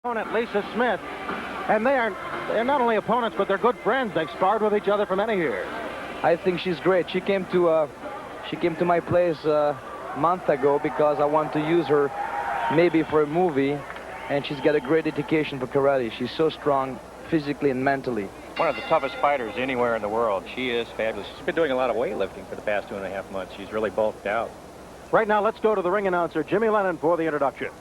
Opponent Lisa Smith, and they're not only opponents, but they're good friends. They've sparred with each other for many years. I think she's great. She came to my place a month ago because I want to use her maybe for a movie, and she's got a great dedication for karate. She's so strong physically and mentally. One of the toughest fighters anywhere in the world. She is fabulous. She's been doing a lot of weightlifting for the past 2.5 months. She's really bulked out. Right now, let's go to the ring announcer, Jimmy Lennon, for the introduction.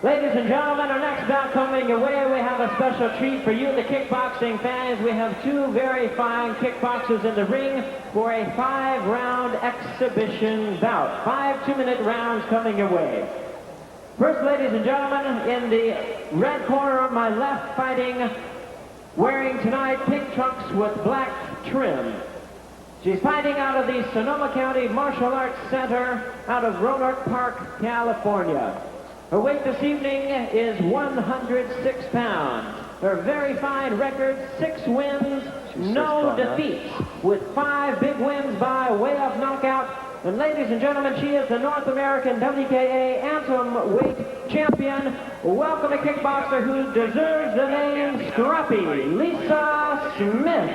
Ladies and gentlemen, our next bout coming your way, we have a special treat for you, the kickboxing fans. We have two very fine kickboxers in the ring for a 5-round exhibition bout. 5 two-minute rounds coming your way. First, ladies and gentlemen, in the red corner on my left, fighting, wearing tonight pink trunks with black trim. She's fighting out of the Sonoma County Martial Arts Center out of Roanoke Park, California. Her weight this evening is 106 pounds. Her very fine record, 6 wins, no defeats, with 5 big wins by way of knockout. And ladies and gentlemen, she is the North American WKA Atomweight champion. Welcome a kickboxer who deserves the name Scruffy, Lisa Smith.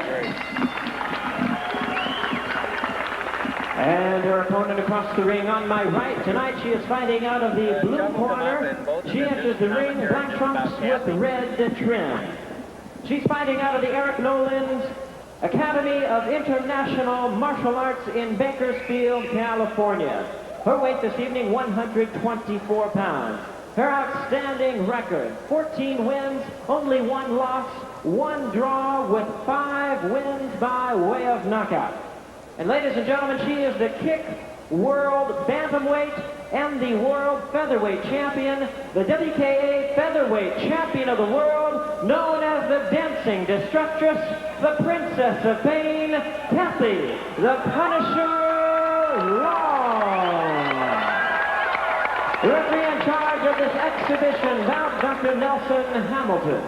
And her opponent across the ring on my right. Tonight she is fighting out of the blue corner. She enters the ring, black trunks with red trim. She's fighting out of the Eric Nolans Academy of International Martial Arts in Bakersfield, California. Her weight this evening, 124 pounds. Her outstanding record, 14 wins, only 1 loss, 1 draw with 5 wins by way of knockout. And ladies and gentlemen, she is the Kick World Bantamweight and the World Featherweight Champion, the WKA Featherweight Champion of the world, known as the Dancing Destructress, the Princess of Pain, Kathy, the Punisher Long. Referee in charge of this exhibition bout, Dr. Nelson Hamilton.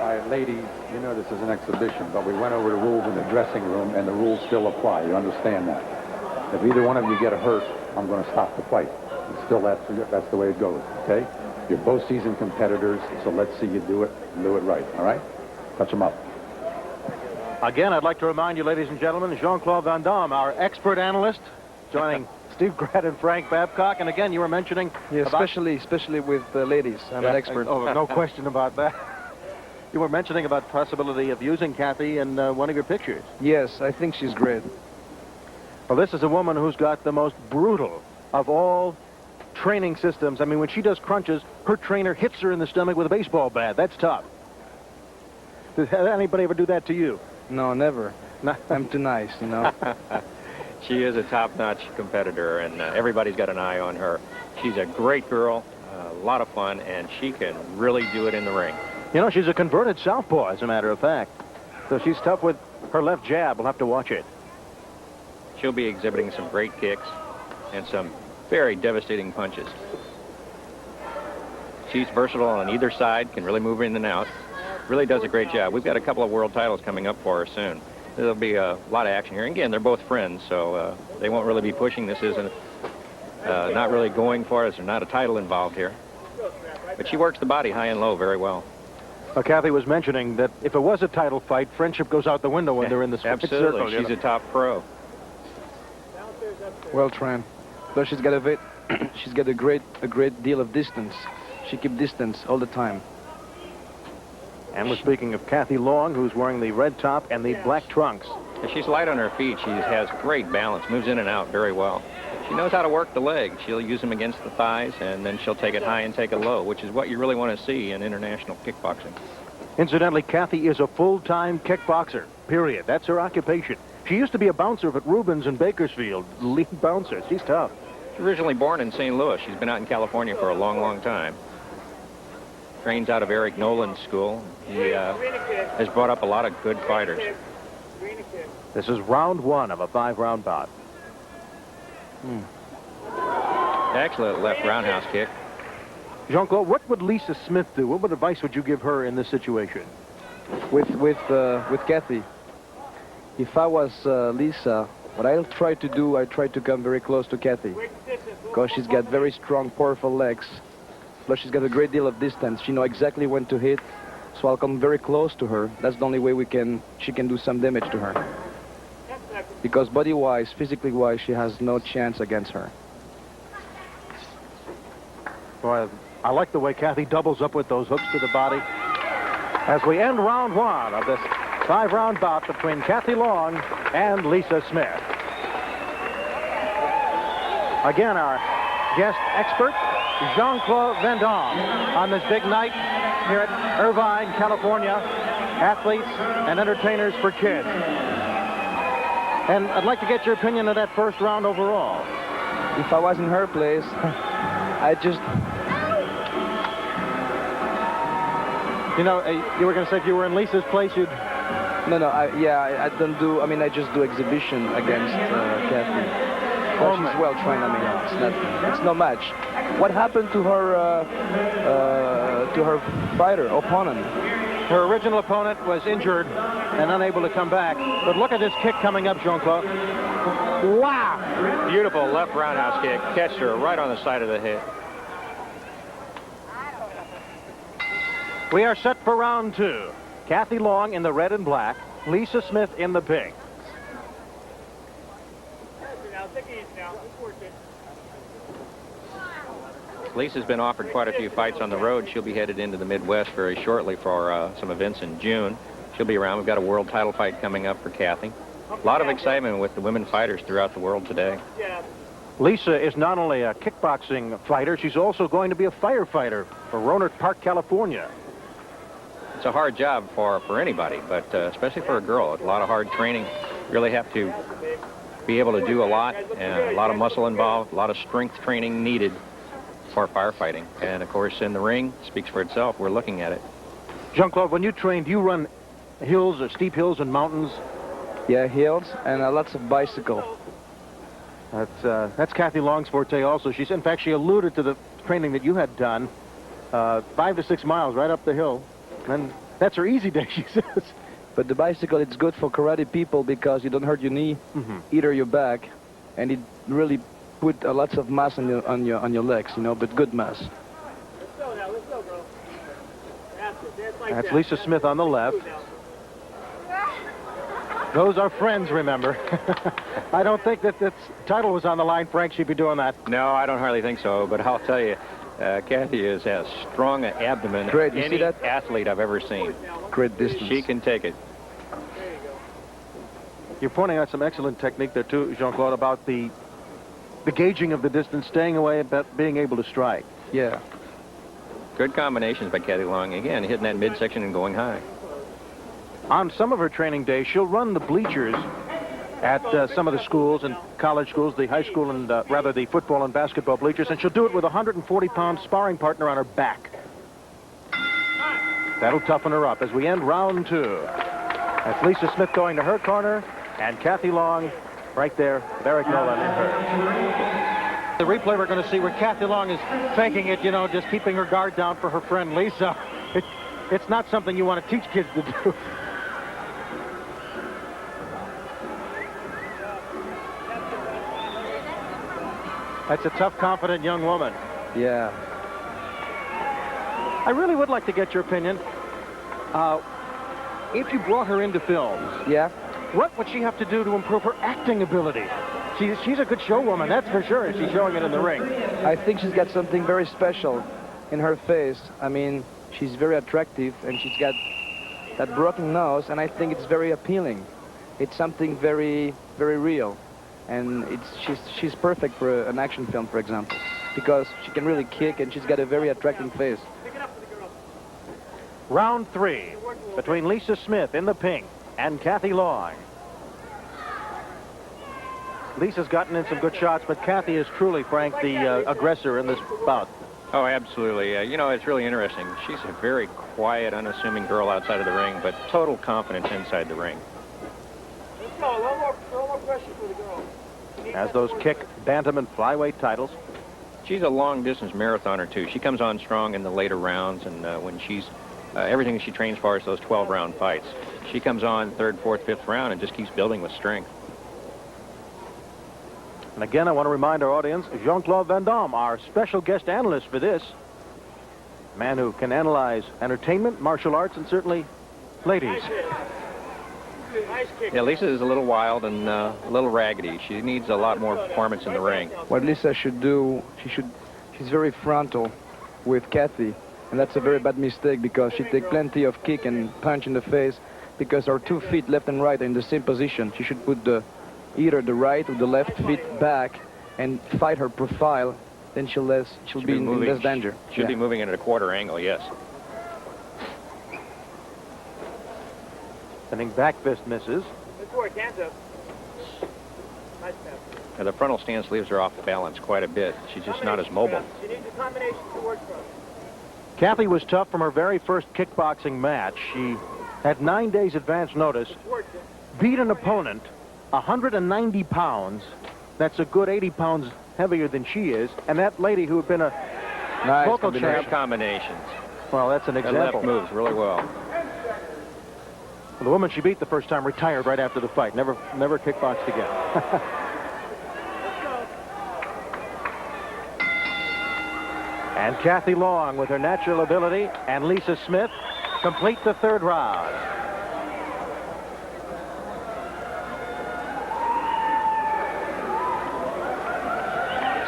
All right, ladies, you know this is an exhibition, but we went over the rules in the dressing room, and the rules still apply. You understand that? If either one of you get hurt, I'm going to stop the fight. And still, that's the way it goes, okay? You're both seasoned competitors, so let's see you do it and do it right, all right? Touch them up. Again, I'd like to remind you, ladies and gentlemen, Jean-Claude Van Damme, our expert analyst, joining Steve Grad and Frank Babcock. And again, you were mentioning... Yeah, especially with ladies. I'm an expert. Oh, no question about that. You were mentioning about the possibility of using Kathy in one of your pictures. Yes, I think she's great. Well, this is a woman who's got the most brutal of all training systems. I mean, when she does crunches, her trainer hits her in the stomach with a baseball bat. That's tough. Did anybody ever do that to you? No, never. I'm too nice, you know. She is a top-notch competitor, and everybody's got an eye on her. She's a great girl, a lot of fun, and she can really do it in the ring. You know, she's a converted southpaw, as a matter of fact. So she's tough with her left jab. We'll have to watch it. She'll be exhibiting some great kicks and some very devastating punches. She's versatile on either side, can really move in and out. Really does a great job. We've got a couple of world titles coming up for her soon. There'll be a lot of action here. And again, they're both friends, so they won't really be pushing. This isn't not really going for us. There's not a title involved here. But she works the body high and low very well. Well, Kathy was mentioning that if it was a title fight, friendship goes out the window when they're in the circle. Absolutely. She's a top pro. Well trained. Though she's got a great deal of distance. She keeps distance all the time. And we're speaking of Kathy Long, who's wearing the red top and the black trunks. And she's light on her feet. She has great balance, moves in and out very well. She knows how to work the legs. She'll use them against the thighs, and then she'll take it high and take it low, which is what you really want to see in international kickboxing. Incidentally, Kathy is a full-time kickboxer, period. That's her occupation. She used to be a bouncer at Rubens in Bakersfield, lead bouncer. She's tough. She's originally born in St. Louis. She's been out in California for a long, long time. Trains out of Eric Nolan's school. He has brought up a lot of good fighters. This is round 1 of a 5-round bout. Excellent left roundhouse kick. Jean-Claude, what would Lisa Smith do? What advice would you give her in this situation? With Kathy, if I was Lisa, what I'll try to do, I try to come very close to Kathy, because she's got very strong, powerful legs, Plus, she's got a great deal of distance. She knows exactly when to hit, so I'll come very close to her. That's the only way she can do some damage to her. Because body-wise, physically-wise, she has no chance against her. Boy, I like the way Kathy doubles up with those hooks to the body. As we end round 1 of this 5-round bout between Kathy Long and Lisa Smith. Again, our guest expert, Jean-Claude Van Damme, on this big night here at Irvine, California. Athletes and entertainers for kids. And I'd like to get your opinion of that first round overall. If I was in her place, I just... You know, you were going to say if you were in Lisa's place, you'd... No, I don't do... I mean, I just do exhibition against Kathy. Well, she's well trained. I mean, it's no match. What happened to her opponent? Her original opponent was injured and unable to come back. But look at this kick coming up, Jean-Claude. Wow! Beautiful left roundhouse kick. Catched her right on the side of the head. We are set for round 2. Kathy Long in the red and black, Lisa Smith in the pink. Lisa's been offered quite a few fights on the road. She'll be headed into the Midwest very shortly for some events in June. She'll be around. We've got a world title fight coming up for Kathy. A lot of excitement with the women fighters throughout the world today. Lisa is not only a kickboxing fighter, she's also going to be a firefighter for Rohnert Park, California. It's a hard job for anybody, but especially for a girl. A lot of hard training. You really have to be able to do a lot, and a lot of muscle involved, a lot of strength training needed for firefighting. And of course, in the ring, speaks for itself. We're looking at it. Jean-Claude, when you train, do you run hills or steep hills and mountains? Yeah, hills and lots of bicycle. That's Kathy Long's forte also. In fact, she alluded to the training that you had done, 5 to 6 miles right up the hill. And that's her easy day, she says. But the bicycle, it's good for karate people because you don't hurt your knee, either your back, and it really put lots of mass on your legs, you know, but good mass. Let's go now, let's go, bro. That's Lisa Smith on the left. Those are friends, remember. I don't think that this title was on the line, Frank. She'd be doing that. No, I don't hardly think so, but I'll tell you, Kathy has strong an abdomen Great, you any see that? athlete I've ever seen. Great distance. She can take it. You're pointing out some excellent technique there, too, Jean-Claude, about the gauging of the distance, staying away, but being able to strike. Yeah. Good combinations by Kathy Long. Again, hitting that midsection and going high. On some of her training days, she'll run the bleachers at some of the schools and college schools, the high school and rather the football and basketball bleachers, and she'll do it with a 140-pound sparring partner on her back. That'll toughen her up as we end round 2. That's Lisa Smith going to her corner, and Kathy Long right there with Eric Nolan in her. The replay we're going to see where Kathy Long is faking it, you know, just keeping her guard down for her friend Lisa. It's not something you want to teach kids to do. That's a tough, confident young woman. Yeah. I really would like to get your opinion. If you brought her into films, Yeah. what would she have to do to improve her acting ability? She's a good showwoman, that's for sure, and she's showing it in the ring. I think she's got something very special in her face. I mean, she's very attractive, and she's got that broken nose, and I think it's very appealing. It's something very, very real. And she's perfect for an action film, for example, because she can really kick, and she's got a very attractive face. Round 3 between Lisa Smith in the pink and Kathy Long. Lisa's gotten in some good shots, but Kathy is truly, Frank, the aggressor in this bout. Oh, absolutely. You know, it's really interesting. She's a very quiet, unassuming girl outside of the ring, but total confidence inside the ring. Let's go, a little more pressure for the girl. As those kick bantam and flyweight titles. She's a long-distance marathoner, too. She comes on strong in the later rounds, and when she's everything she trains for is those 12-round fights. She comes on 3rd, 4th, 5th round and just keeps building with strength. And again, I want to remind our audience, Jean-Claude Van Damme, our special guest analyst for this. man who can analyze entertainment, martial arts, and certainly ladies. Nice kick. Yeah, Lisa is a little wild and a little raggedy. She needs a lot more performance in the ring. What Lisa should do, she's very frontal with Kathy, and that's a very bad mistake because she take plenty of kick and punch in the face because her 2 feet left and right are in the same position. She should put either the right or the left feet back and fight her profile. Then she'll be in less danger. Should be moving in at a quarter angle, yes. Sending back fist misses. Good work, hands up. Nice pass. Now, the frontal stance leaves her off balance quite a bit. She's just not as mobile. She needs a combination to work from. Kathy was tough from her very first kickboxing match. She had 9 days advance notice, beat an opponent 190 pounds. That's a good 80 pounds heavier than she is. And that lady who had been a local champ. Combinations. Well, that's an That example. left moves really well. The woman she beat the first time retired right after the fight. Never kickboxed again. And Kathy Long, with her natural ability, and Lisa Smith complete the third round.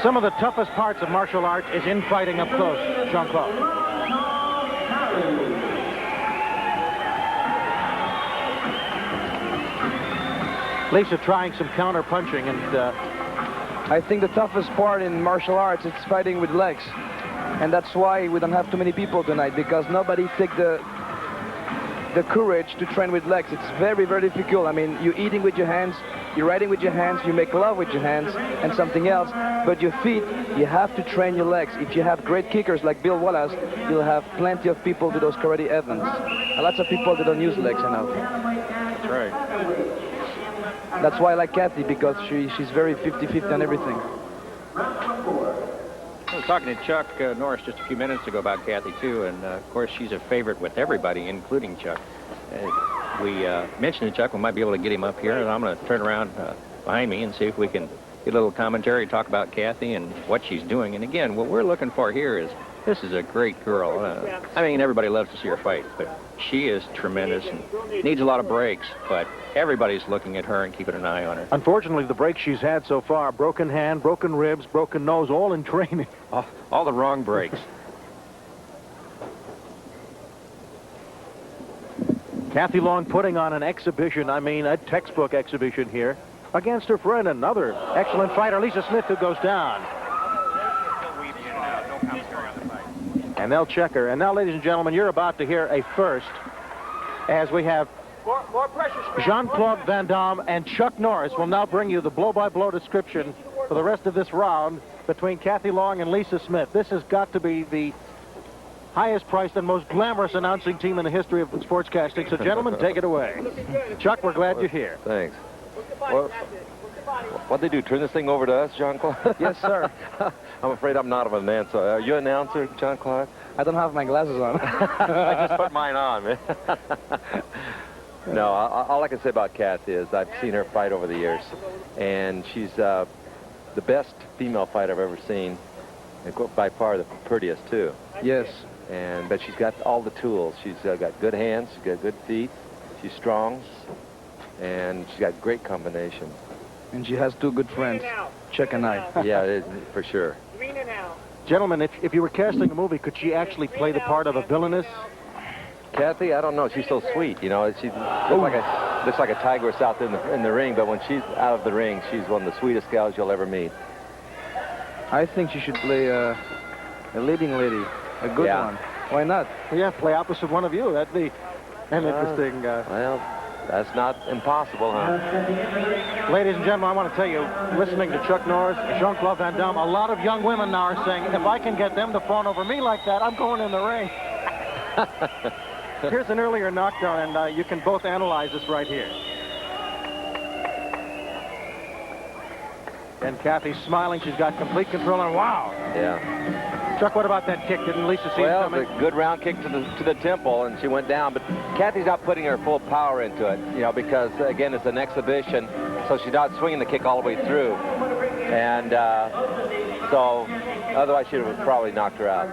Some of the toughest parts of martial arts is in fighting up close, Jean-Claude. Lisa trying some counter punching, and I think the toughest part in martial arts is fighting with legs. And that's why we don't have too many people tonight, because nobody take the courage to train with legs. It's very, very difficult. I mean, you're eating with your hands, you're riding with your hands, you make love with your hands, and something else. But your feet, you have to train your legs. If you have great kickers like Bill Wallace, you'll have plenty of people to those karate events. And lots of people that don't use legs enough. That's right. That's why I like Kathy, because she's very 50-50 on everything. I was talking to Chuck Norris just a few minutes ago about Kathy, too, and of course she's a favorite with everybody, including Chuck. We mentioned to Chuck we might be able to get him up here, and I'm going to turn around behind me and see if we can get a little commentary, talk about Kathy and what she's doing. And again, what we're looking for here is, this is a great girl. I mean, everybody loves to see her fight, but she is tremendous and needs a lot of breaks, but everybody's looking at her and keeping an eye on her. unfortunately, the breaks she's had so far, broken hand, broken ribs, broken nose, all in training. All the wrong breaks. Kathy Long putting on an exhibition, I mean a textbook exhibition here, against her friend, another excellent fighter, Lisa Smith, who goes down. And they'll check her. And now, ladies and gentlemen, you're about to hear a first as we have More pressure, Scratch. Jean-Claude Van Damme and Chuck Norris will now bring you the blow-by-blow description for the rest of this round between Kathy Long and Lisa Smith. This has got to be the highest priced and most glamorous announcing team in the history of sportscasting. So, gentlemen, take it away. Chuck, we're glad you're here. Thanks. Look the body, Well, that's it. Look the body. What'd they do, turn this thing over to us, Jean-Claude? Yes, sir. I'm afraid I'm not an announcer. Are you an announcer, Jean-Claude? I don't have my glasses on. I just put mine on, man. No, all I can say about Kathy is I've seen her fight over the years, and she's the best female fight I've ever seen, and by far the prettiest, too. Yes. But she's got all the tools. She's got good hands, she's got good feet, she's strong, and she's got great combination. And she has two good friends, Chuck and I. Yeah, for sure. Green and out. Gentlemen, if you were casting a movie, could she actually play the part of a villainess? Kathy, I don't know. She's so sweet, you know. She looks like a tigress out there in the ring, but when she's out of the ring, she's one of the sweetest gals you'll ever meet. I think she should play a leading lady, a good Yeah. one. Why not? Yeah, play opposite one of you. That'd be an interesting... Well, that's not impossible, huh? Ladies and gentlemen, I want to tell you, listening to Chuck Norris, Jean-Claude Van Damme, a lot of young women now are saying, if I can get them to fawn over me like that, I'm going in the ring. Here's an earlier knockdown, and you can both analyze this right here. And Kathy's smiling. She's got complete control, and wow. Yeah. Chuck, what about that kick? Didn't Lisa see it Well, coming? the good round kick to the temple, and she went down. But Kathy's not putting her full power into it, you know, because, again, it's an exhibition, so she's not swinging the kick all the way through. And so Otherwise, she would have probably knocked her out.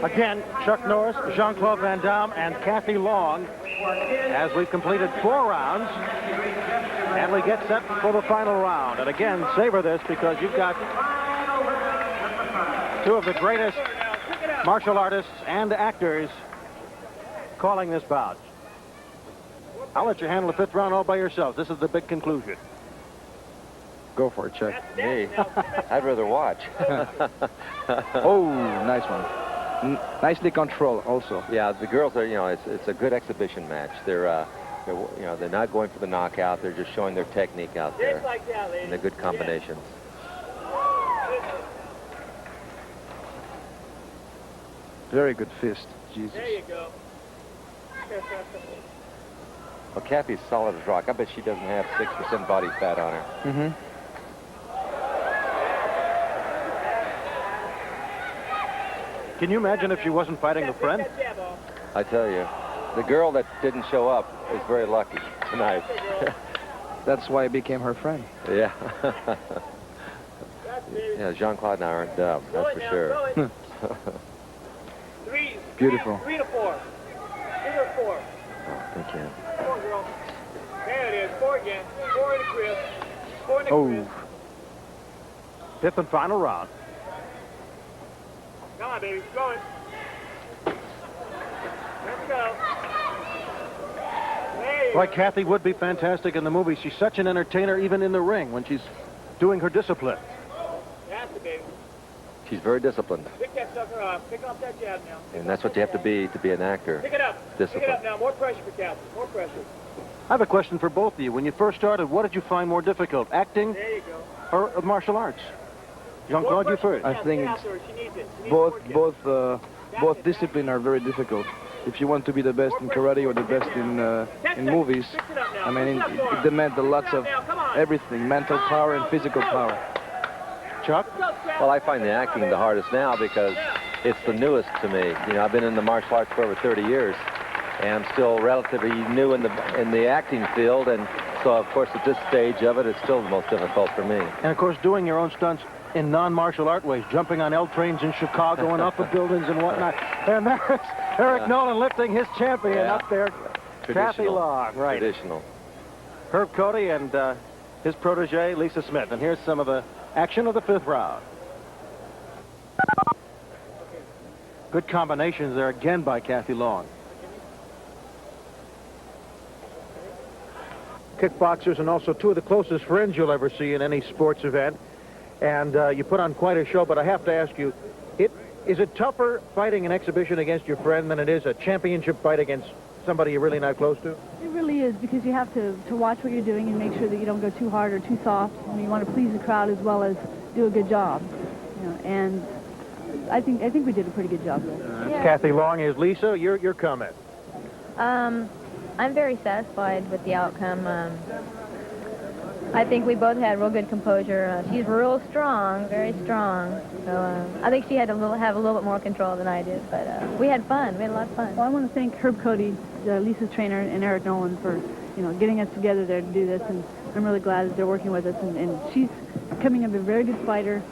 Again, Chuck Norris, Jean-Claude Van Damme, and Kathy Long, as we've completed 4 rounds. And we get set for the final round. And again, savor this because you've got 2 of the greatest martial artists and actors calling this bout. I'll let you handle the 5th round all by yourself. This is the big conclusion. Go for it, Chuck. Me, I'd rather watch. Oh, nice one. Nicely controlled also. Yeah, the girls are, it's a good exhibition match. They're not going for the knockout. They're just showing their technique out there. Like that, ladies. And the good combinations. Very good fist. Jesus. There you go. Well, Kathy's solid as rock. I bet she doesn't have 6% body fat on her. Mm-hmm. Can you imagine if she wasn't fighting a friend? I tell you, the girl that didn't show up is very lucky tonight. That's why I became her friend. Yeah. Yeah, Jean-Claude and I aren't dumb, that's for sure. Beautiful. 3 to 4. 3 to 4. Oh, thank you. 4, girl. There it is. 4 again. 4 in the crib. 4 in the crib. Oh, 5th and final round. Come on, baby. Going. Let's go. There you Boy, go. Kathy would be fantastic in the movie. She's such an entertainer even in the ring when she's doing her discipline. That's it, baby. She's very disciplined, Pick that sucker up. Pick up that jab now. and that's what you have to be an actor. Pick it up. Pick it Discipline. up now. More pressure for Captain. More pressure. I have a question for both of you. When you first started, what did you find more difficult, acting There you go. or martial arts? Jean-Claude, you first. I think Get out there. She needs it. She needs more kick. both disciplines are very difficult. If you want to be the best in karate or the best in movies, I mean, it demands lots of everything, mental power and physical power. Chuck? Well, I find the acting the hardest now because it's the newest to me. I've been in the martial arts for over 30 years, and I'm still relatively new in the acting field, and so, of course, at this stage of it, it's still the most difficult for me. And, of course, doing your own stunts in non-martial art ways, jumping on L trains in Chicago and off of buildings and whatnot. And there's Eric Nolan lifting his champion Yeah. up there. Kathy Traditional. Long, right. Traditional. Herb Cody and his protege, Lisa Smith. And here's some of the action of the 5th round. Good combinations there again by Kathy Long. Kickboxers and also 2 of the closest friends you'll ever see in any sports event. And you put on quite a show, but I have to ask you, is it tougher fighting an exhibition against your friend than it is a championship fight against somebody you're really not close to? It really is, because you have to watch what you're doing and make sure that you don't go too hard or too soft. I mean, you want to please the crowd as well as do a good job. And I think we did a pretty good job there. Yeah. Kathy Long, is Lisa. Your comment. I'm very satisfied with the outcome. I think we both had real good composure. She's real strong, very strong. So I think she had to have a little bit more control than I did. But we had fun. We had a lot of fun. Well, I want to thank Herb Cody, Lisa's trainer, and Eric Nolan for getting us together there to do this. And I'm really glad that they're working with us. And she's coming up a very good fighter.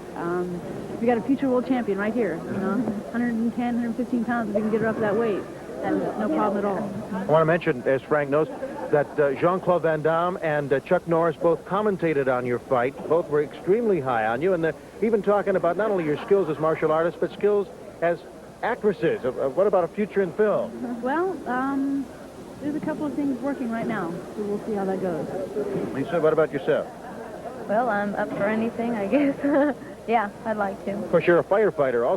We got a future world champion right here. 110, 115 pounds. If we can get her up that weight, that's no problem at all. I want to mention, as Frank knows, that Jean-Claude Van Damme and Chuck Norris both commentated on your fight. Both were extremely high on you, and they're even talking about not only your skills as martial artists, but skills as actresses. What about a future in film? Well, there's a couple of things working right now, so we'll see how that goes. Lisa, what about yourself? Well, I'm up for anything, I guess. Yeah, I'd like to. Of course, you're a firefighter also.